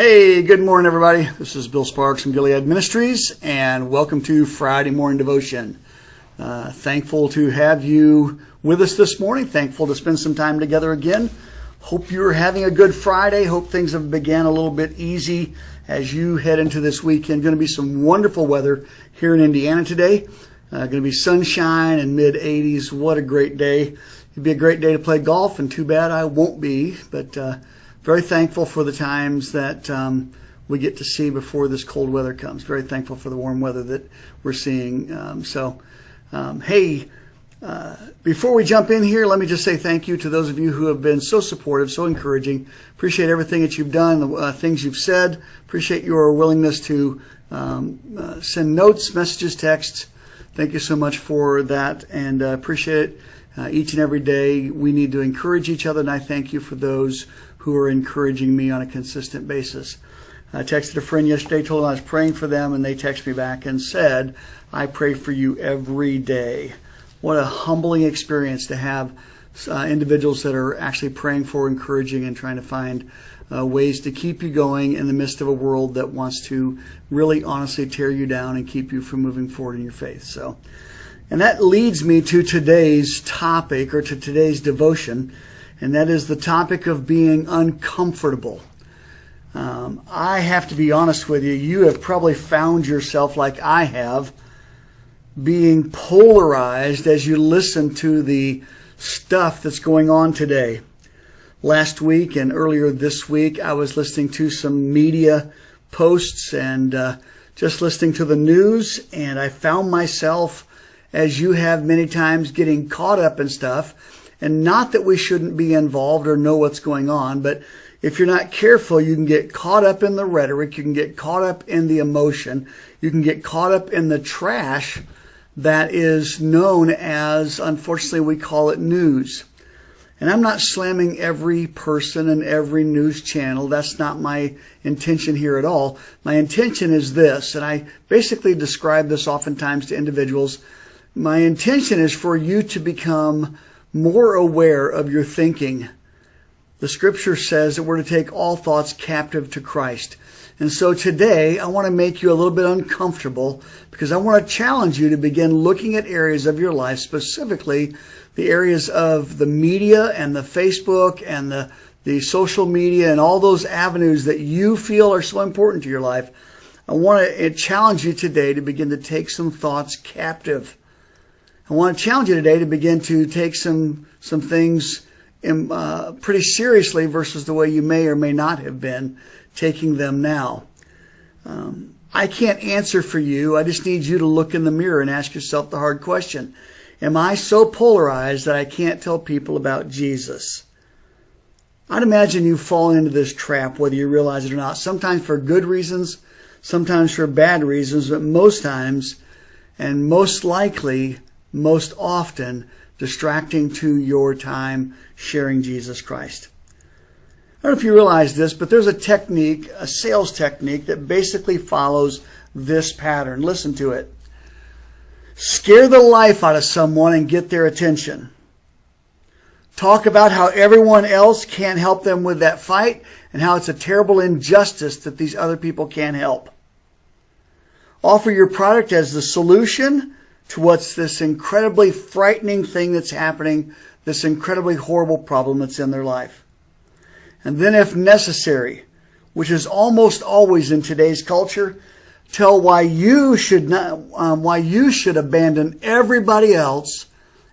Hey, good morning, everybody. This is Bill Sparks from Gilead Ministries, and welcome to Friday Morning Devotion. Thankful to have you with us this morning. Thankful to spend some time together again. Hope you're having a good Friday. Hope things have began a little bit easy as you head into this weekend. Going to be some wonderful weather here in Indiana today. Going to be sunshine and mid-80s. What a great day. It'd be a great day to play golf, and too bad I won't be, but very thankful for the times that we get to see before this cold weather comes. Very thankful for the warm weather that we're seeing. Before we jump in here, let me just say thank you to those of you who have been so supportive, so encouraging. Appreciate everything that you've done, the things you've said. Appreciate your willingness to send notes, messages, texts. Thank you so much for that, and appreciate it. Each and every day we need to encourage each other, and I thank you for those who are encouraging me on a consistent basis. I texted a friend yesterday, told them I was praying for them, and they texted me back and said, I pray for you every day. What a humbling experience to have individuals that are actually praying for, encouraging, and trying to find ways to keep you going in the midst of a world that wants to really honestly tear you down and keep you from moving forward in your faith. And that leads me to today's topic, or to today's devotion, and that is the topic of being uncomfortable. I have to be honest with you, you have probably found yourself, like I have, being polarized as you listen to the stuff that's going on today. Last week and earlier this week, I was listening to some media posts and just listening to the news, and I found myself, as you have many times, getting caught up in stuff. And not that we shouldn't be involved or know what's going on, but if you're not careful, you can get caught up in the rhetoric, you can get caught up in the emotion, you can get caught up in the trash that is known as, unfortunately, we call it news. And I'm not slamming every person and every news channel. That's not my intention here at all. My intention is this, and I basically describe this oftentimes to individuals. My intention is for you to become more aware of your thinking. The scripture says that we're to take all thoughts captive to Christ. And so today, I want to make you a little bit uncomfortable because I want to challenge you to begin looking at areas of your life, specifically the areas of the media and the Facebook and the social media and all those avenues that you feel are so important to your life. I want to challenge you today to begin to take some thoughts captive. I want to challenge you today to begin to take some things pretty seriously versus the way you may or may not have been taking them now. I can't answer for you. I just need you to look in the mirror and ask yourself the hard question. Am I so polarized that I can't tell people about Jesus? I'd imagine you've fallen into this trap, whether you realize it or not, sometimes for good reasons, sometimes for bad reasons, but most times, and most likely, most often, distracting to your time sharing Jesus Christ. I don't know if you realize this, but there's a technique, a sales technique, that basically follows this pattern. Listen to it. Scare the life out of someone and get their attention. Talk about how everyone else can't help them with that fight and how it's a terrible injustice that these other people can't help. Offer your product as the solution to what's this incredibly frightening thing that's happening, this incredibly horrible problem that's in their life. And then if necessary, which is almost always in today's culture, tell why you should abandon everybody else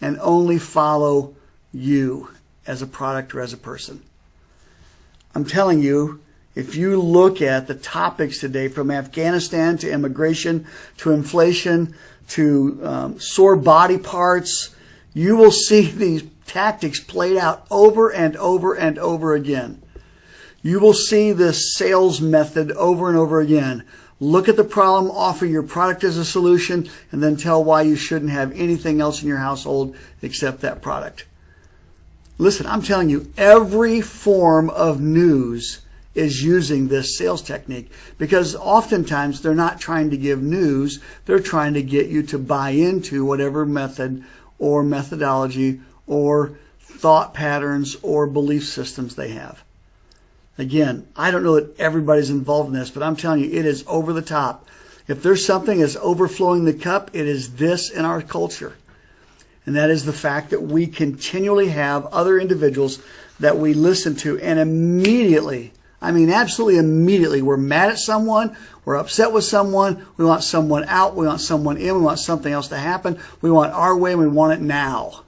and only follow you as a product or as a person. I'm telling you, if you look at the topics today, from Afghanistan to immigration to inflation to sore body parts, you will see these tactics played out over and over and over again. You will see this sales method over and over again. Look at the problem, offer your product as a solution, and then tell why you shouldn't have anything else in your household except that product. Listen, I'm telling you, every form of news is using this sales technique, because oftentimes they're not trying to give news, they're trying to get you to buy into whatever method or methodology or thought patterns or belief systems they have. Again, I don't know that everybody's involved in this, but I'm telling you, it is over the top. If there's something that's overflowing the cup, it is this in our culture. And that is the fact that we continually have other individuals that we listen to, and immediately, I mean absolutely immediately, we're mad at someone, we're upset with someone, we want someone out, we want someone in, we want something else to happen, we want our way, and we want it now.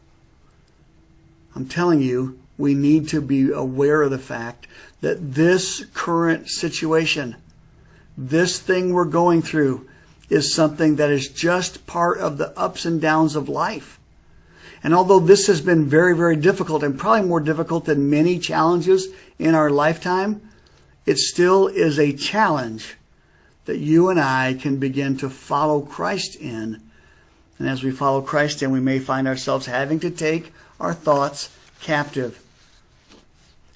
I'm telling you, we need to be aware of the fact that this current situation, this thing we're going through, is something that is just part of the ups and downs of life. And although this has been very, very difficult, and probably more difficult than many challenges in our lifetime, it still is a challenge that you and I can begin to follow Christ in. And as we follow Christ in, we may find ourselves having to take our thoughts captive.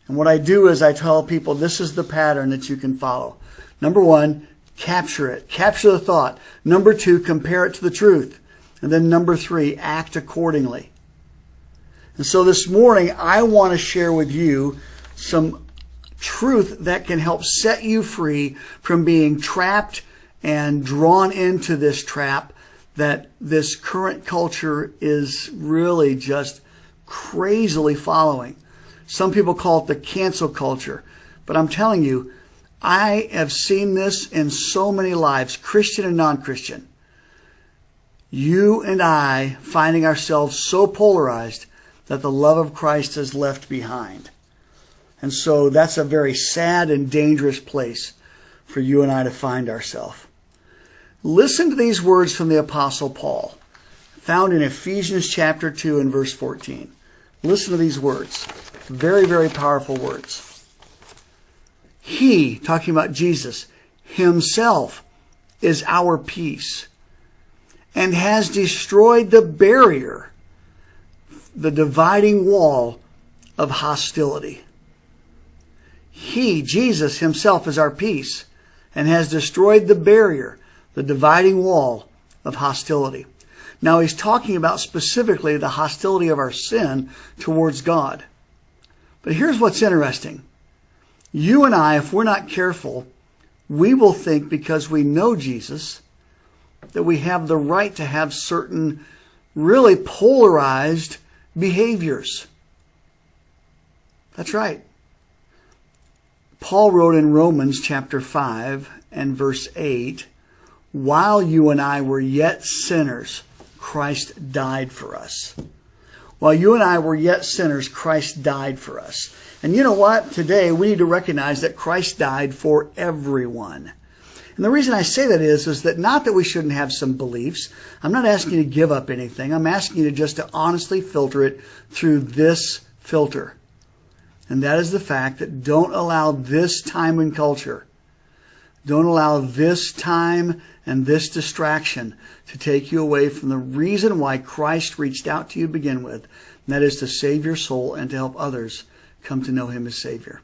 And what I do is I tell people this is the pattern that you can follow. Number one, capture it. Capture the thought. Number two, compare it to the truth. And then number three, act accordingly. And so this morning, I want to share with you some truth that can help set you free from being trapped and drawn into this trap that this current culture is really just crazily following. Some people call it the cancel culture. But I'm telling you, I have seen this in so many lives, Christian and non-Christian. You and I finding ourselves so polarized that the love of Christ is left behind. And so that's a very sad and dangerous place for you and I to find ourselves. Listen to these words from the Apostle Paul, found in Ephesians chapter 2 and verse 14. Listen to these words. Very, very powerful words. He, talking about Jesus, himself is our peace and has destroyed the barrier, the dividing wall of hostility. He, Jesus himself, is our peace and has destroyed the barrier, the dividing wall of hostility. Now he's talking about specifically the hostility of our sin towards God. But here's what's interesting. You and I, if we're not careful, we will think because we know Jesus that we have the right to have certain really polarized behaviors. That's right. Paul wrote in Romans chapter 5 and verse 8, while you and I were yet sinners, Christ died for us. While you and I were yet sinners, Christ died for us. And you know what? Today we need to recognize that Christ died for everyone. And the reason I say that is that not that we shouldn't have some beliefs. I'm not asking you to give up anything. I'm asking you just to honestly filter it through this filter. And that is the fact that don't allow this time and culture, don't allow this time and this distraction to take you away from the reason why Christ reached out to you to begin with. And that is to save your soul and to help others come to know him as Savior.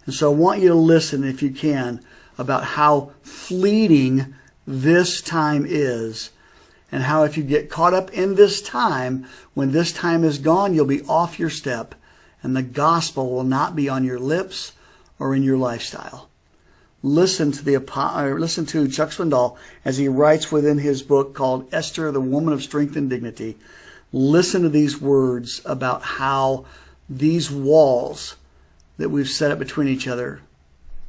And so I want you to listen, if you can, about how fleeting this time is, and how if you get caught up in this time, when this time is gone, you'll be off your step, and the gospel will not be on your lips or in your lifestyle. Listen to Chuck Swindoll as he writes within his book called Esther, the Woman of Strength and Dignity. Listen to these words about how these walls that we've set up between each other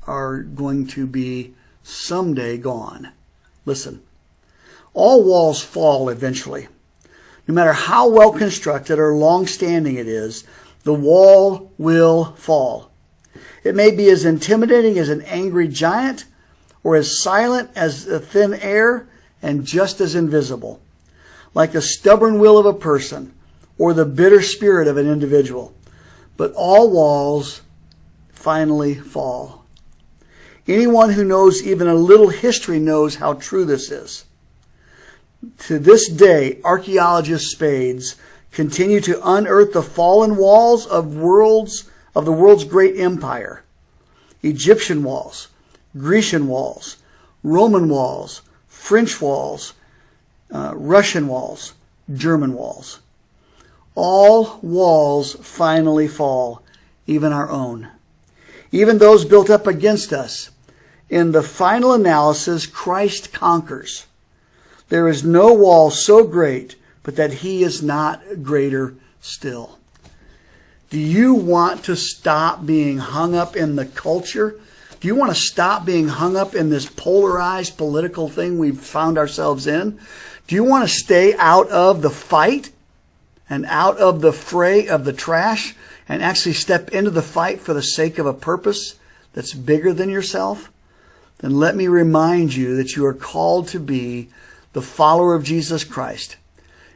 are going to be someday gone. Listen. All walls fall eventually. No matter how well constructed or long-standing it is, the wall will fall. It may be as intimidating as an angry giant, or as silent as the thin air, and just as invisible, like the stubborn will of a person or the bitter spirit of an individual. But all walls finally fall. Anyone who knows even a little history knows how true this is. To this day, archaeologist spades continue to unearth the fallen walls of the world's great empire. Egyptian walls, Grecian walls, Roman walls, French walls, Russian walls, German walls. All walls finally fall, even our own. even those built up against us. In the final analysis, Christ conquers. There is no wall so great, but that he is not greater still. Do you want to stop being hung up in the culture? Do you want to stop being hung up in this polarized political thing we've found ourselves in? Do you want to stay out of the fight and out of the fray of the trash and actually step into the fight for the sake of a purpose that's bigger than yourself? Then let me remind you that you are called to be the follower of Jesus Christ,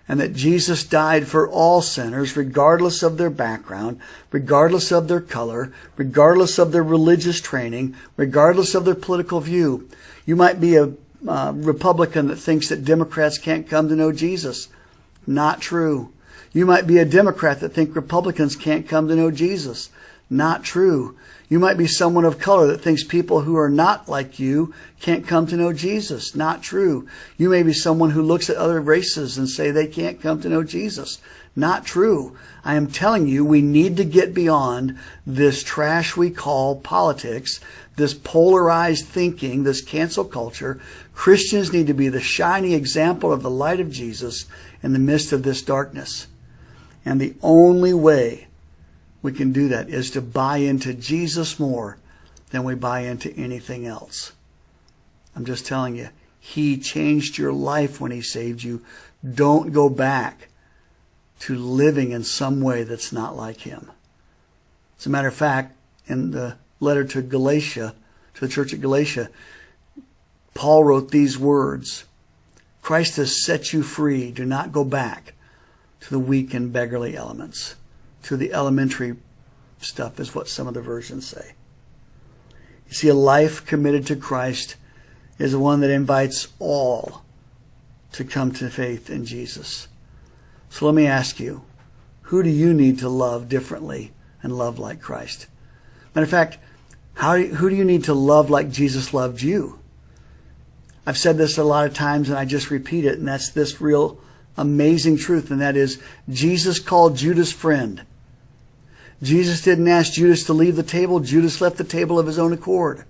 and that Jesus died for all sinners, regardless of their background, regardless of their color, regardless of their religious training, regardless of their political view. You might be a Republican that thinks that Democrats can't come to know Jesus. Not true. You might be a Democrat that thinks Republicans can't come to know Jesus. Not true. You might be someone of color that thinks people who are not like you can't come to know Jesus. Not true. You may be someone who looks at other races and say they can't come to know Jesus. Not true. I am telling you, we need to get beyond this trash we call politics, this polarized thinking, this cancel culture. Christians need to be the shining example of the light of Jesus in the midst of this darkness. And the only way we can do that is to buy into Jesus more than we buy into anything else. I'm just telling you, he changed your life when he saved you. Don't go back to living in some way that's not like him. As a matter of fact, in the letter to Galatia, to the church at Galatia, Paul wrote these words: Christ has set you free. Do not go back to the weak and beggarly elements. To the elementary stuff is what some of the versions say. You see, a life committed to Christ is one that invites all to come to faith in Jesus. So let me ask you, who do you need to love differently and love like Christ? Matter of fact, who do you need to love like Jesus loved you? I've said this a lot of times and I just repeat it, and that's this real amazing truth, and that is Jesus called Judas friend. Jesus didn't ask Judas to leave the table. Judas left the table of his own accord.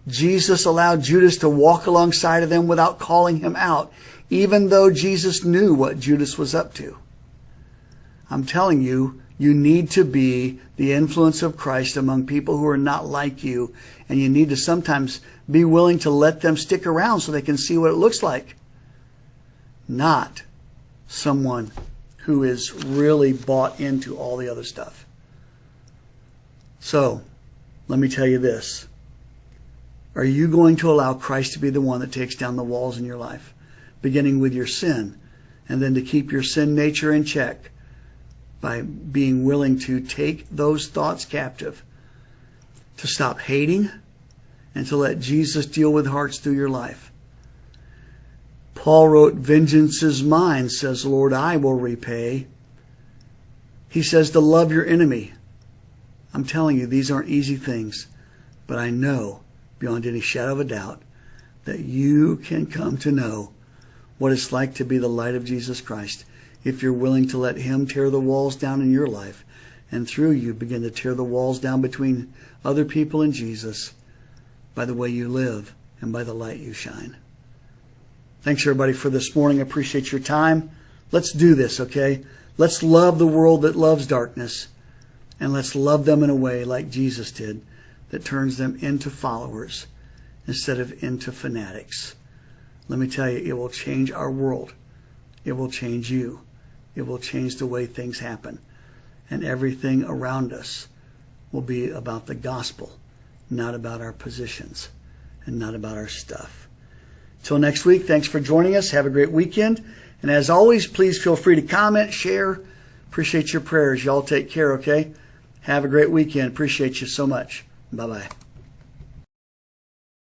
Jesus allowed Judas to walk alongside of them without calling him out, even though Jesus knew what Judas was up to. I'm telling you, you need to be the influence of Christ among people who are not like you, and you need to sometimes be willing to let them stick around so they can see what it looks like. Not someone who is really bought into all the other stuff. So, let me tell you this. Are you going to allow Christ to be the one that takes down the walls in your life, beginning with your sin, and then to keep your sin nature in check by being willing to take those thoughts captive, to stop hating, and to let Jesus deal with hearts through your life? Paul wrote, "Vengeance is mine, says the Lord, I will repay." He says to love your enemy. I'm telling you, these aren't easy things, but I know beyond any shadow of a doubt that you can come to know what it's like to be the light of Jesus Christ if you're willing to let him tear the walls down in your life, and through you begin to tear the walls down between other people and Jesus by the way you live and by the light you shine. Thanks, everybody, for this morning. I appreciate your time. Let's do this, okay? Let's love the world that loves darkness, and let's love them in a way like Jesus did that turns them into followers instead of into fanatics. Let me tell you, it will change our world. It will change you. It will change the way things happen. And everything around us will be about the gospel, not about our positions and not about our stuff. Till next week, thanks for joining us. Have a great weekend. And as always, please feel free to comment, share. Appreciate your prayers. Y'all take care, okay? Have a great weekend. Appreciate you so much. Bye-bye.